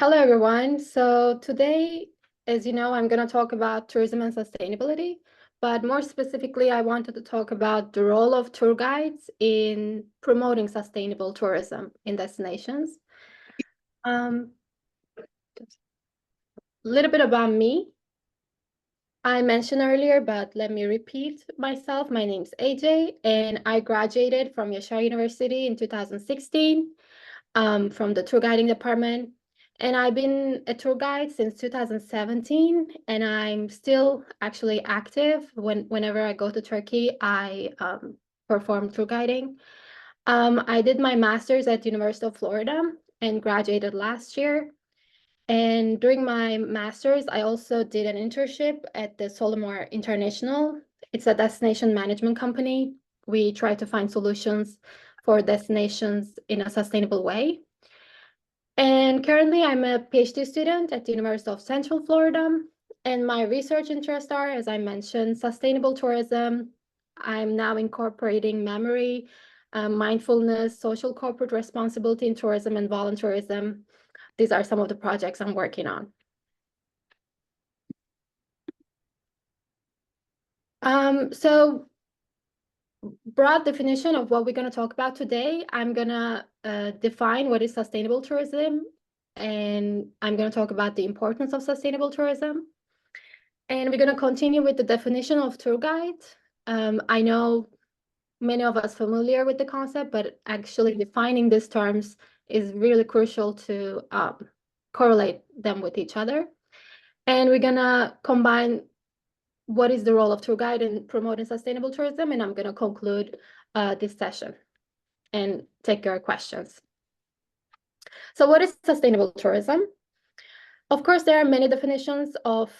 Hello, everyone. So today, as you know, I'm going to talk about tourism and sustainability, but more specifically, I wanted to talk about the role of tour guides in promoting sustainable tourism in destinations. Just a little bit about me. I mentioned earlier, but let me repeat myself. My name's AJ, and I graduated from Yaşar University in 2016 from the tour guiding department. And I've been a tour guide since 2017, and I'm still actually active. Whenever I go to Turkey, I perform tour guiding. I did my master's at University of Florida and graduated last year. And during my master's, I also did an internship at the Solomor International. It's a destination management company. We try to find solutions for destinations in a sustainable way. And currently, I'm a PhD student at the University of Central Florida. And my research interests are, as I mentioned, sustainable tourism. I'm now incorporating memory, mindfulness, social corporate responsibility in tourism, and volunteerism. These are some of the projects I'm working on. So broad definition of what we're going to talk about today. I'm going to define what is sustainable tourism, and I'm going to talk about the importance of sustainable tourism. And we're going to continue with the definition of tour guide. I know many of us familiar with the concept, but actually defining these terms is really crucial to correlate them with each other. And we're going to combine what is the role of tour guide in promoting sustainable tourism, and I'm going to conclude this session and take your questions. So what is sustainable tourism? Of course, there are many definitions of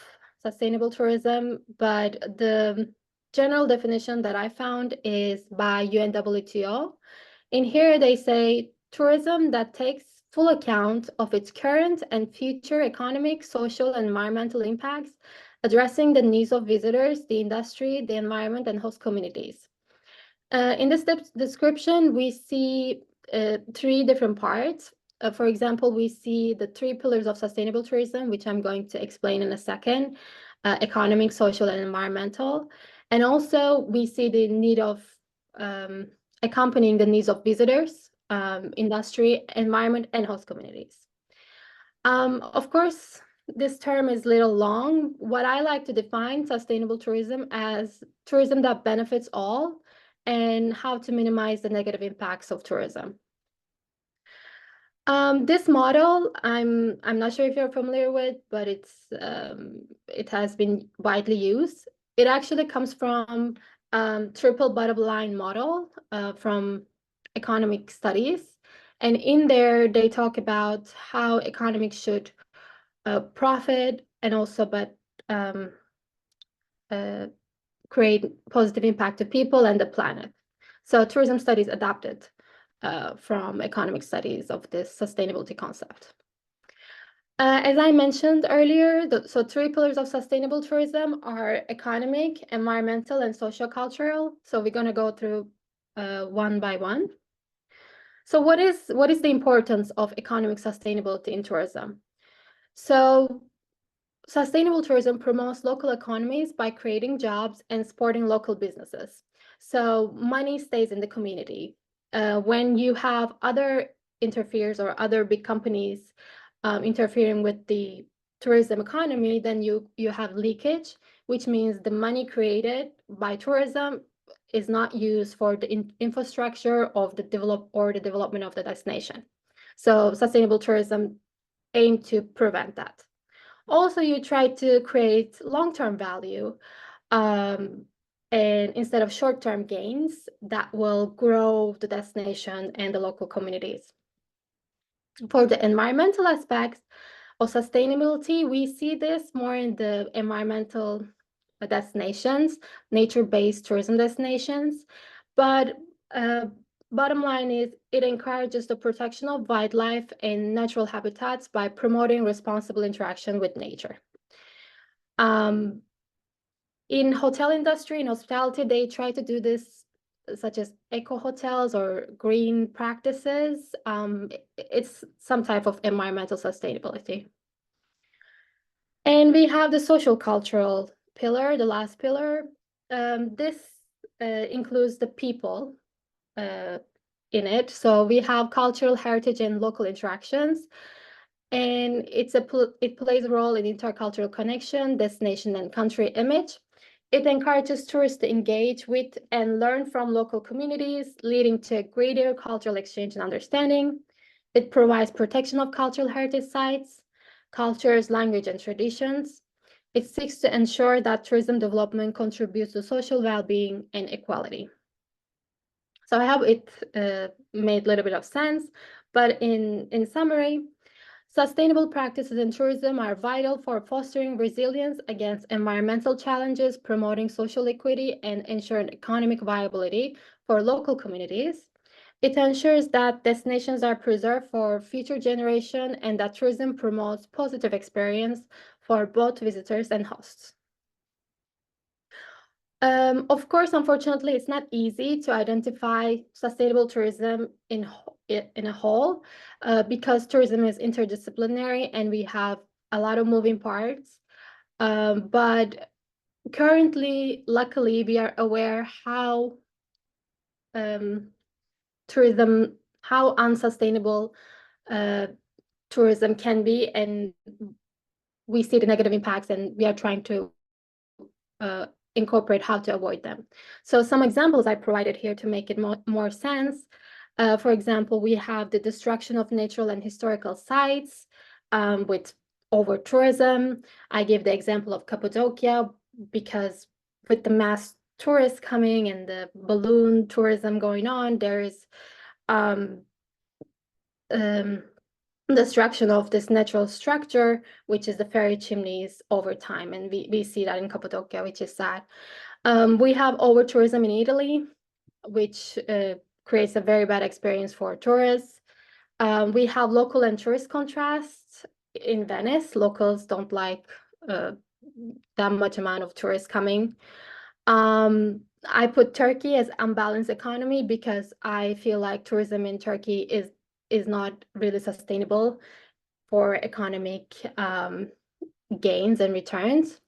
sustainable tourism, but the general definition that I found is by UNWTO. In here, they say tourism that takes full account of its current and future economic, social, and environmental impacts, addressing the needs of visitors, the industry, the environment, and host communities. In this description, we see three different parts. For example, we see the three pillars of sustainable tourism, which I'm going to explain in a second, economic, social, and environmental. And also we see the need of accompanying the needs of visitors, industry, environment, and host communities. Of course, this term is a little long. What I like to define sustainable tourism as tourism that benefits all and how to minimize the negative impacts of tourism. This model, I'm not sure if you're familiar with, but it has been widely used. It actually comes from triple bottom line model from economic studies. And in there, they talk about how economics should profit and also create positive impact to people and the planet. So tourism studies adapted from economic studies of this sustainability concept. As I mentioned earlier, so three pillars of sustainable tourism are economic, environmental, and socio-cultural. So we're going to go through one by one. So what is the importance of economic sustainability in tourism? So sustainable tourism promotes local economies by creating jobs and supporting local businesses. So money stays in the community. When you have other interferers or other big companies interfering with the tourism economy, then you have leakage, which means the money created by tourism is not used for the infrastructure of the development of the destination. So sustainable tourism aims to prevent that. Also, you try to create long-term value and instead of short-term gains that will grow the destination and the local communities. For the environmental aspects of sustainability, we see this more in the environmental destinations, nature-based tourism destinations, but bottom line is it encourages the protection of wildlife and natural habitats by promoting responsible interaction with nature. In hotel industry, in hospitality, they try to do this such as eco hotels or green practices. It's some type of environmental sustainability. And we have the social cultural pillar, the last pillar. This includes the people in it. So we have cultural heritage and local interactions. And it plays a role in intercultural connection, destination, and country image. It encourages tourists to engage with and learn from local communities, leading to greater cultural exchange and understanding. It provides protection of cultural heritage sites, cultures, language, and traditions. It seeks to ensure that tourism development contributes to social well-being and equality. So I hope it made a little bit of sense, but in summary, sustainable practices in tourism are vital for fostering resilience against environmental challenges, promoting social equity, and ensuring economic viability for local communities. It ensures that destinations are preserved for future generations and that tourism promotes positive experience for both visitors and hosts. Of course, unfortunately, it's not easy to identify sustainable tourism in a whole because tourism is interdisciplinary and we have a lot of moving parts. But currently, luckily, we are aware how how unsustainable tourism can be, and we see the negative impacts, and we are trying to incorporate how to avoid them. So some examples I provided here to make it more sense. For example, we have the destruction of natural and historical sites with over-tourism. I give the example of Cappadocia because with the mass tourists coming and the balloon tourism going on, there is destruction of this natural structure, which is the ferry chimneys over time. And we see that in Cappadocia, which is sad. We have over-tourism in Italy, which creates a very bad experience for tourists. We have local and tourist contrasts in Venice. Locals don't like that much amount of tourists coming. I put Turkey as unbalanced economy because I feel like tourism in Turkey is not really sustainable for economic gains and returns.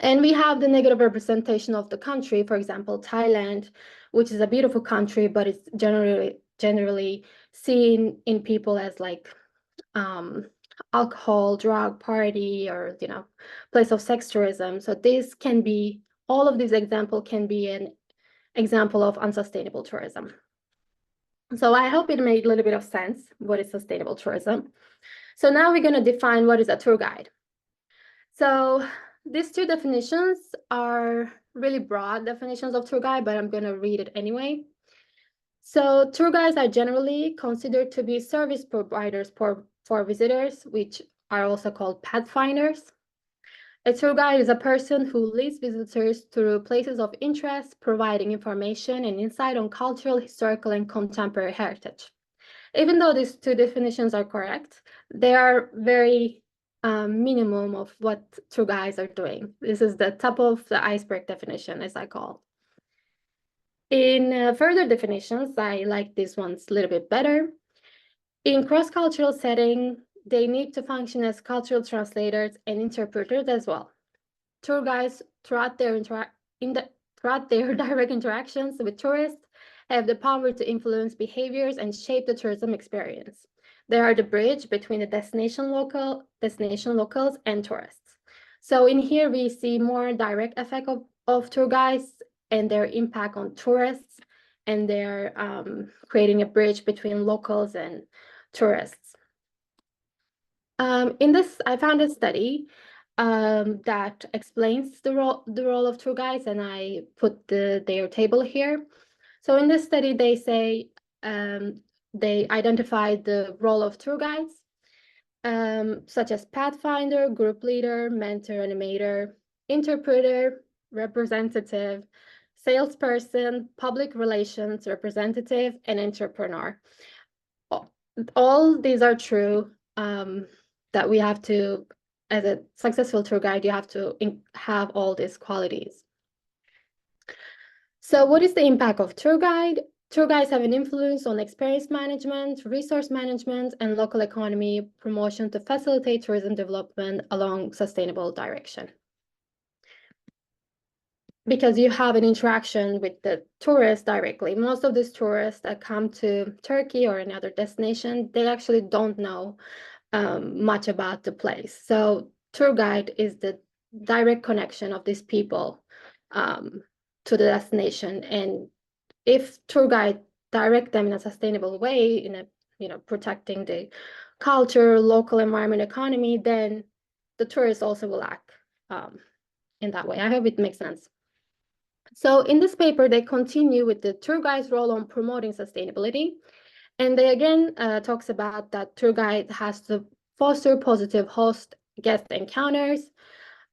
And we have the negative representation of the country, for example, Thailand, which is a beautiful country, but it's generally seen in people as like alcohol, drug, party, or place of sex tourism. So this can be, all of these examples can be an example of unsustainable tourism. So I hope it made a little bit of sense what is sustainable tourism. So now we're going to define what is a tour guide. So these two definitions are really broad definitions of tour guide, but I'm going to read it anyway. So tour guides are generally considered to be service providers for visitors, which are also called pathfinders. A tour guide is a person who leads visitors through places of interest, providing information and insight on cultural, historical, and contemporary heritage. Even though these two definitions are correct, they are very minimum of what tour guides are doing. This is the top of the iceberg definition, as I call. In further definitions, I like these ones a little bit better. In cross-cultural setting, they need to function as cultural translators and interpreters as well. Tour guides, throughout their direct interactions with tourists, have the power to influence behaviors and shape the tourism experience. They are the bridge between the destination locals and tourists. So in here, we see more direct effect of tour guides and their impact on tourists, and they're creating a bridge between locals and tourists. In this, I found a study that explains the role of tour guides, and I put their table here. So in this study, they say they identified the role of tour guides, such as pathfinder, group leader, mentor, animator, interpreter, representative, salesperson, public relations representative, and entrepreneur. All these are true. That we have to, as a successful tour guide, you have to have all these qualities. So what is the impact of tour guide? Tour guides have an influence on experience management, resource management, and local economy promotion to facilitate tourism development along sustainable direction. Because you have an interaction with the tourists directly. Most of these tourists that come to Turkey or another destination, they actually don't know much about the place. So tour guide is the direct connection of these people to the destination. And if tour guide direct them in a sustainable way, in a protecting the culture, local environment, economy, then the tourists also will act in that way. I hope it makes sense. So in this paper, they continue with the tour guide's role on promoting sustainability. And they again talks about that tour guide has to foster positive host guest encounters.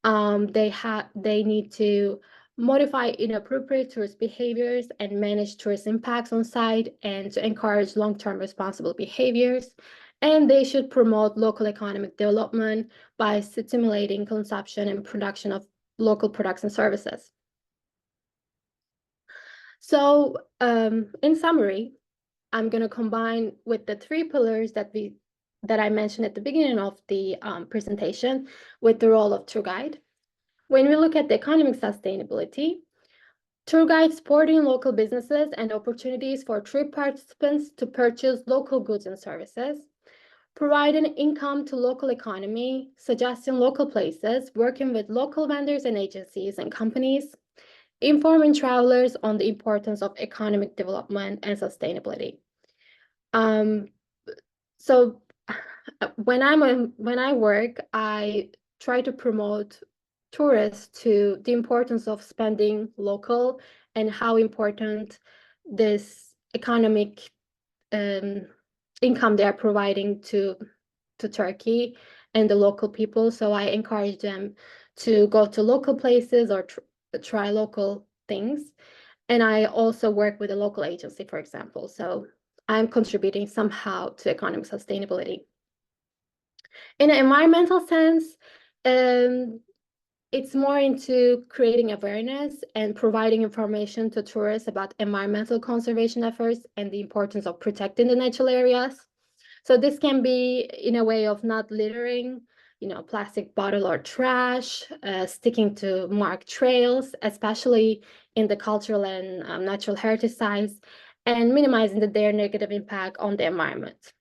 They need to modify inappropriate tourist behaviors and manage tourist impacts on site and to encourage long-term responsible behaviors. And they should promote local economic development by stimulating consumption and production of local products and services. So in summary, I'm going to combine with the three pillars that I mentioned at the beginning of the presentation with the role of tour guide. When we look at the economic sustainability, tour guides supporting local businesses and opportunities for trip participants to purchase local goods and services, providing income to local economy, suggesting local places, working with local vendors and agencies and companies, informing travelers on the importance of economic development and sustainability. So when I work, I try to promote tourists to the importance of spending local and how important this economic income they are providing to Turkey and the local people. So I encourage them to go to local places or try local things. And I also work with a local agency, for example. So I'm contributing somehow to economic sustainability. In an environmental sense, it's more into creating awareness and providing information to tourists about environmental conservation efforts and the importance of protecting the natural areas. So this can be in a way of not littering, plastic bottle or trash, sticking to marked trails, especially in the cultural and natural heritage sites, and minimizing their negative impact on the environment.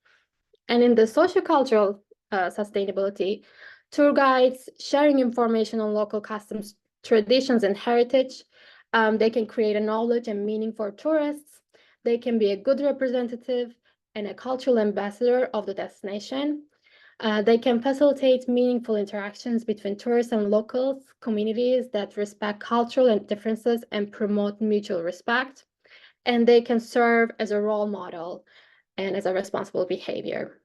And in the sociocultural sustainability, tour guides sharing information on local customs, traditions, and heritage. They can create a knowledge and meaning for tourists. They can be a good representative and a cultural ambassador of the destination. They can facilitate meaningful interactions between tourists and locals, communities that respect cultural differences and promote mutual respect. And they can serve as a role model and as a responsible behavior.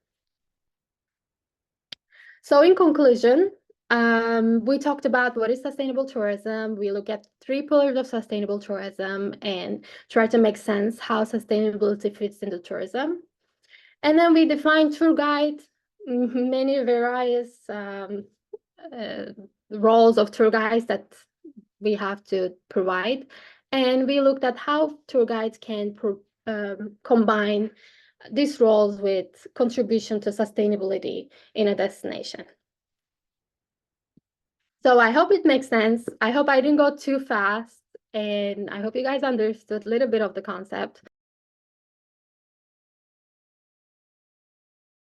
So in conclusion, we talked about what is sustainable tourism. We look at three pillars of sustainable tourism and try to make sense how sustainability fits into tourism. And then we define tour guide, many various roles of tour guides that we have to provide. And we looked at how tour guides can combine these roles with contribution to sustainability in a destination. So I hope it makes sense. I hope I didn't go too fast, and I hope you guys understood a little bit of the concept.